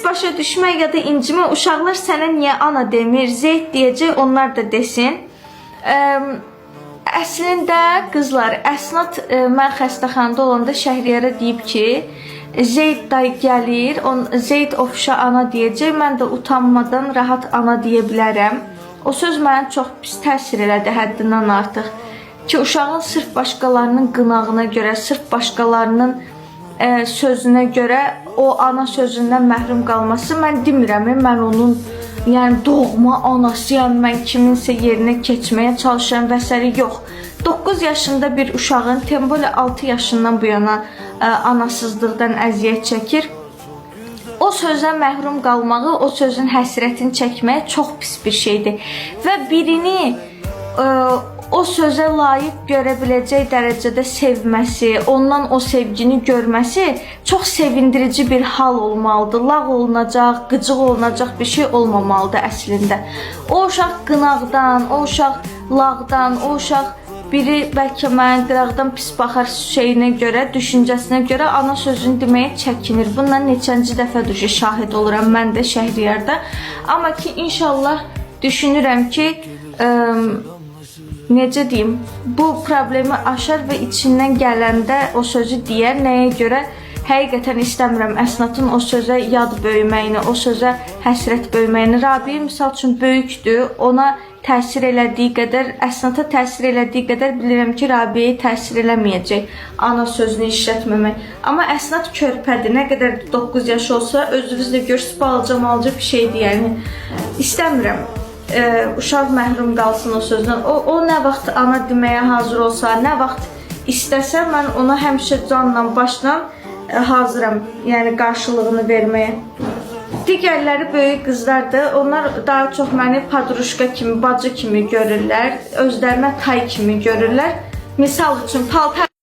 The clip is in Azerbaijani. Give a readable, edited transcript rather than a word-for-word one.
pis başa düşmək ya da incimə, uşaqlar sənə niyə ana demir, Zeyd deyəcək, onlar da desin. Əslində qızlar, Əsnad mən xəstəxanada olanda Şəhriyarə deyib ki, Zeyd dayı gəlir, Zeyd ofşa ana deyəcək, mən də utanmadan rahat ana deyə bilərəm. O söz mənə çox pis təsir elədi, həddindən artıq. Ki, uşağın sırf başqalarının qınağına görə, sırf başqalarının sözünə görə o ana sözündən məhrum qalması, mən demirəm, mən onun doğma anasıyam, mən kiminsə yerinə keçməyə çalışıram və s. yox. 9 yaşında bir uşağın, tembole 6 yaşından bu yana anasızlıqdan əziyyət çəkir. O sözdən məhrum qalmağı, o sözün həsrətini çəkməyə çox pis bir şeydir. Və birini o sözə layiq görə biləcək dərəcədə sevməsi, ondan o sevgini görməsi çox sevindirici bir hal olmalıdır. Lağ olunacaq, qıcıq olunacaq bir şey olmamalıdır əslində. O uşaq qınaqdan, o uşaq lağdan, o uşaq biri bəlkə mənə qıraqdan pis baxar şeyinə görə, düşüncəsinə görə ana sözünü deməyə çəkinir. Bundan neçənci dəfə şahid oluram mən də Şəhriyarda. Amma ki, inşallah düşünürəm ki, necə deyim, bu problemi aşar və içindən gələndə o sözü deyər. Nəyə görə? Həqiqətən istəmirəm Əsnadın o sözə yad böyüməyini, o sözə həsrət böyüməyini. Rabiə misal üçün böyükdür, ona təsir elədiyi qədər, Əsnada təsir elədiyi qədər bilirəm ki, Rabiəyə təsir eləməyəcək ana sözünü işlətməmək. Amma Əsnad körpədir, nə qədər 9 yaş olsa, özünüz də görürsünüz, balaca bir şeydir, yəni istəmirəm. Uşaq məhrum qalsın o sözdən. O nə vaxt ana deməyə hazır olsa, nə vaxt istəsə, mən ona həmişə canla, başla hazıram, yəni qarşılığını verməyə. Digərləri böyük qızlardır, onlar daha çox məni padruşka kimi, bacı kimi görürlər, özlərinə tay kimi görürlər. Misal üçün, paltar